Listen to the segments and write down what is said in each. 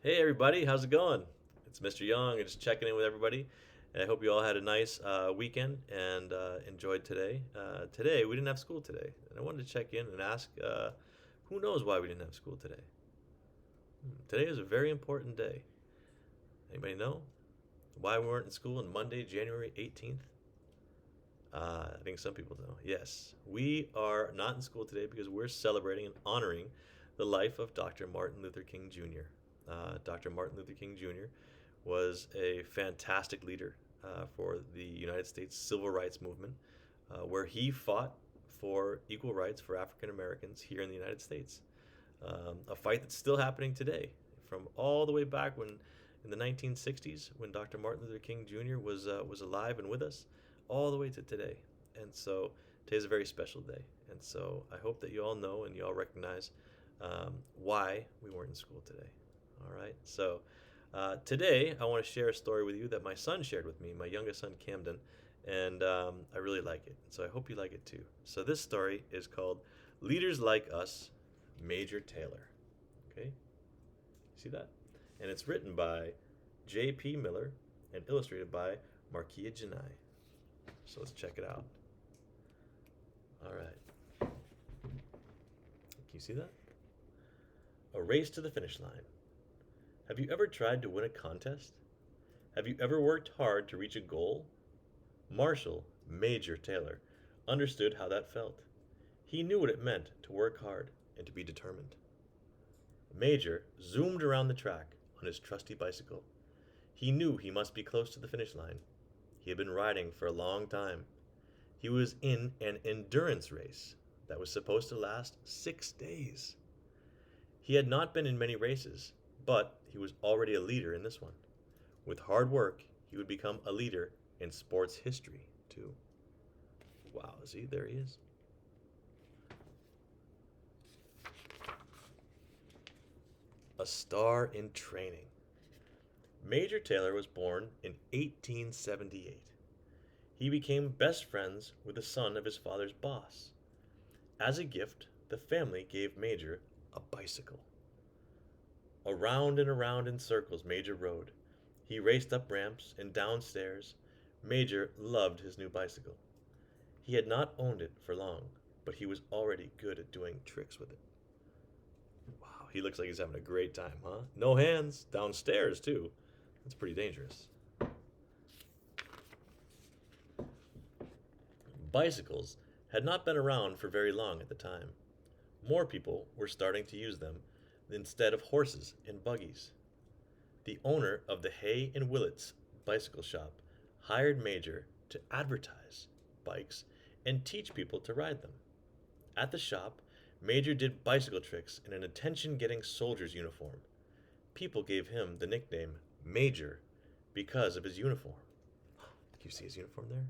Hey everybody, how's it going? It's Mr. Young. I'm just checking in with everybody, and I hope you all had a nice weekend and enjoyed today. Today we didn't have school today, and I wanted to check in and ask, who knows why we didn't have school today? Today is a very important day. Anybody know why we weren't in school on Monday, January 18th? I think some people know. Yes, we are not in school today because we're celebrating and honoring the life of Dr. Martin Luther King Jr. Dr. Martin Luther King Jr. was a fantastic leader for the United States civil rights movement, where he fought for equal rights for African Americans here in the United States. A fight that's still happening today, from all the way back when in the 1960s, when Dr. Martin Luther King Jr. was alive and with us, all the way to today. And so today's a very special day. And so I hope that you all know and you all recognize why we weren't in school today. All right. So today I want to share a story with you that my son shared with me, my youngest son Camden, and I really like it. So I hope you like it too. So this story is called "Leaders Like Us," Major Taylor. Okay, see that? And it's written by J.P. Miller and illustrated by Markia Janai. So let's check it out. All right. Can you see that? A race to the finish line. Have you ever tried to win a contest? Have you ever worked hard to reach a goal? Marshall, Major Taylor, understood how that felt. He knew what it meant to work hard and to be determined. Major zoomed around the track on his trusty bicycle. He knew he must be close to the finish line. He had been riding for a long time. He was in an endurance race that was supposed to last 6 days. He had not been in many races, but he was already a leader in this one. With hard work, he would become a leader in sports history, too. Wow, see, there he is. A star in training. Major Taylor was born in 1878. He became best friends with the son of his father's boss. As a gift, the family gave Major a bicycle. Around and around in circles Major rode. He raced up ramps and down stairs. Major loved his new bicycle. He had not owned it for long, but he was already good at doing tricks with it. Wow, he looks like he's having a great time, huh? No hands, downstairs too. That's pretty dangerous. Bicycles had not been around for very long at the time. More people were starting to use them instead of horses and buggies. The owner of the Hay and Willits bicycle shop hired Major to advertise bikes and teach people to ride them. At the shop, Major did bicycle tricks in an attention getting soldier's uniform. People gave him the nickname Major because of his uniform. Can you see his uniform there?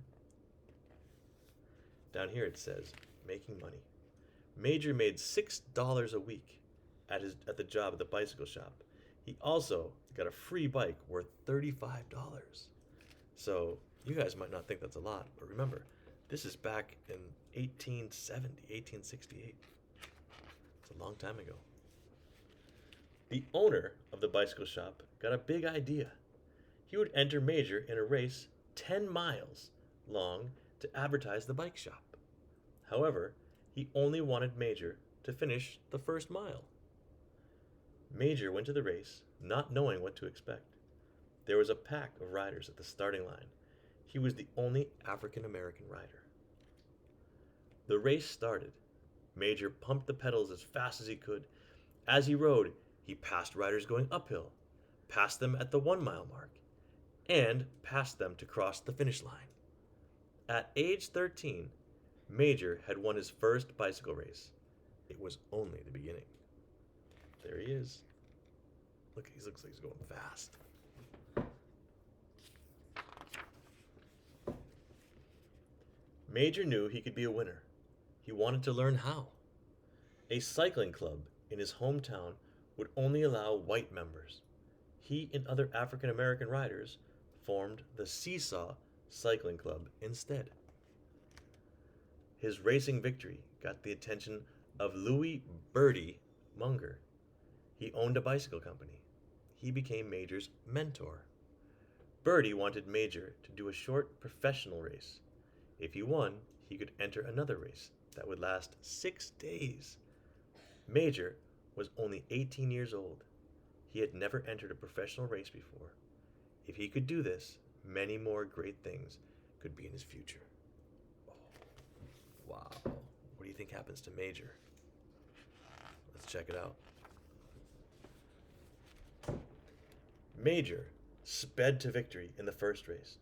Down here it says, making money. Major made $6 a week at the job at the bicycle shop. He also got a free bike worth $35. So you guys might not think that's a lot, but remember, this is back in 1870, 1868. It's a long time ago. The owner of the bicycle shop got a big idea. He would enter Major in a race 10 miles long to advertise the bike shop. However, he only wanted Major to finish the first mile. Major went to the race, not knowing what to expect. There was a pack of riders at the starting line. He was the only African American rider. The race started. Major pumped the pedals as fast as he could. As he rode, he passed riders going uphill, passed them at the 1 mile mark, and passed them to cross the finish line. At age 13, Major had won his first bicycle race. It was only the beginning. There he is. Look, he looks like he's going fast. Major knew he could be a winner. He wanted to learn how. A cycling club in his hometown would only allow white members. He and other African American riders formed the Seesaw Cycling Club instead. His racing victory got the attention of Louis Birdie Munger. He owned a bicycle company. he became Major's mentor. Birdie wanted Major to do a short professional race. If he won, he could enter another race that would last 6 days. Major was only 18 years old. He had never entered a professional race before. If he could do this, many more great things could be in his future. Oh, wow. What do you think happens to Major? Let's check it out. Major sped to victory in the first race.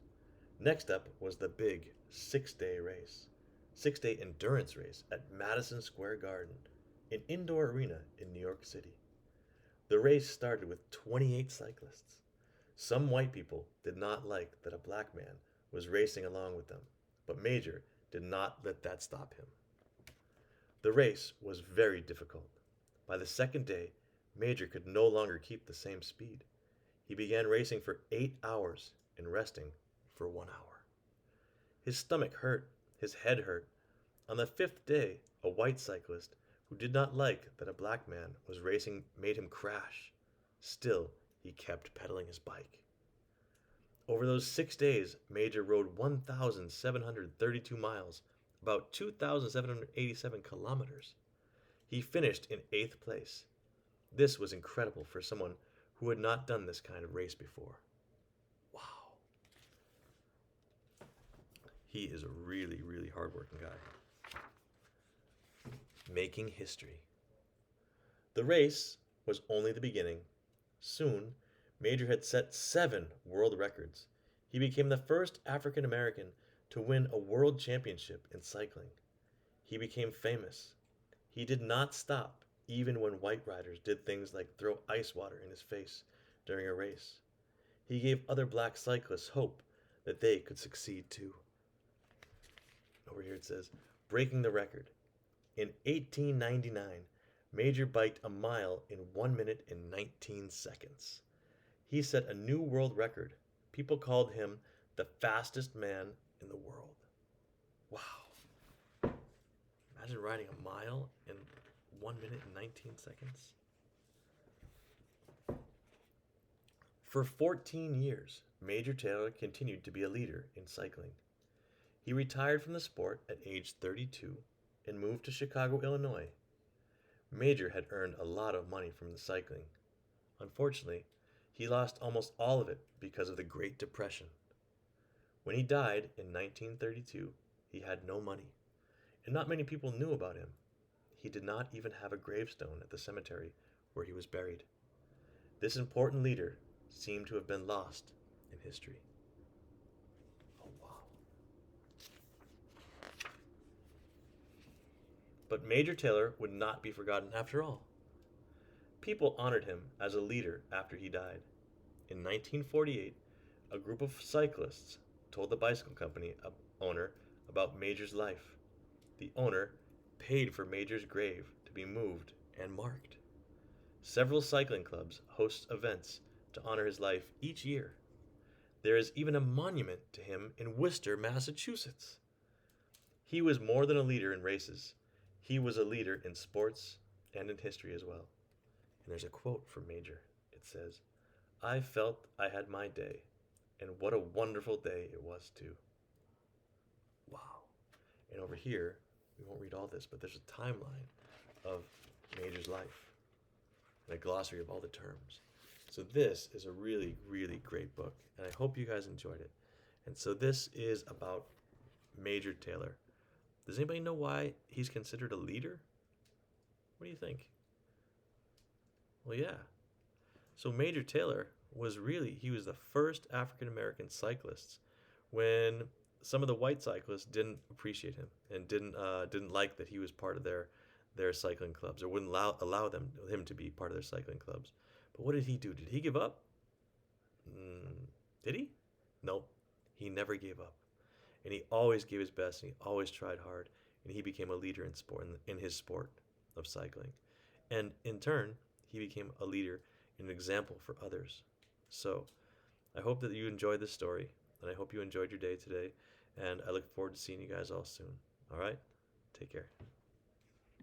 Next up was the big 6-day race. 6-day endurance race at Madison Square Garden, an indoor arena in New York City. The race started with 28 cyclists. Some white people did not like that a black man was racing along with them, but Major did not let that stop him. The race was very difficult. By the second day, Major could no longer keep the same speed. He began racing for 8 hours and resting for 1 hour. His stomach hurt, his head hurt. On the 5th day, a white cyclist who did not like that a black man was racing made him crash. Still, he kept pedaling his bike. Over those 6 days, Major rode 1,732 miles, about 2,787 kilometers. He finished in 8th place. This was incredible for someone who had not done this kind of race before. Wow. He is a really, really hardworking guy. Making history. The race was only the beginning. Soon, Major had set 7 world records. He became the first African American to win a world championship in cycling. He became famous. He did not stop even when white riders did things like throw ice water in his face during a race. He gave other black cyclists hope that they could succeed too. Over here it says, breaking the record. In 1899, Major biked a mile in 1 minute and 19 seconds. He set a new world record. People called him the fastest man in the world. Wow. Imagine riding a mile in 1 minute and 19 seconds. For 14 years, Major Taylor continued to be a leader in cycling. He retired from the sport at age 32 and moved to Chicago, Illinois. Major had earned a lot of money from the cycling. Unfortunately, he lost almost all of it because of the Great Depression. When he died in 1932, he had no money, and not many people knew about him. He did not even have a gravestone at the cemetery where he was buried. This important leader seemed to have been lost in history. Oh, wow. But Major Taylor would not be forgotten after all. People honored him as a leader after he died. In 1948, a group of cyclists told the bicycle company owner about Major's life. The owner paid for Major's grave to be moved and marked. Several cycling clubs host events to honor his life each year. There is even a monument to him in Worcester, Massachusetts. He was more than a leader in races. He was a leader in sports and in history as well. And there's a quote from Major. It says, "I felt I had my day, and what a wonderful day it was too." Wow. And over here, we won't read all this, but there's a timeline of Major's life and a glossary of all the terms. So this is a really, really great book, and I hope you guys enjoyed it. And so this is about Major Taylor. Does anybody know why he's considered a leader? What do you think? Well, yeah. So Major Taylor he was the first African American cyclist when some of the white cyclists didn't appreciate him and didn't like that he was part of their cycling clubs, or wouldn't allow him to be part of their cycling clubs. But what did he do? Did he give up? Did he? No, he never gave up, and he always gave his best, and he always tried hard, and he became a leader in his sport of cycling, and in turn, he became a leader and an example for others. So, I hope that you enjoyed this story, and I hope you enjoyed your day today, and I look forward to seeing you guys all soon. All right, take care.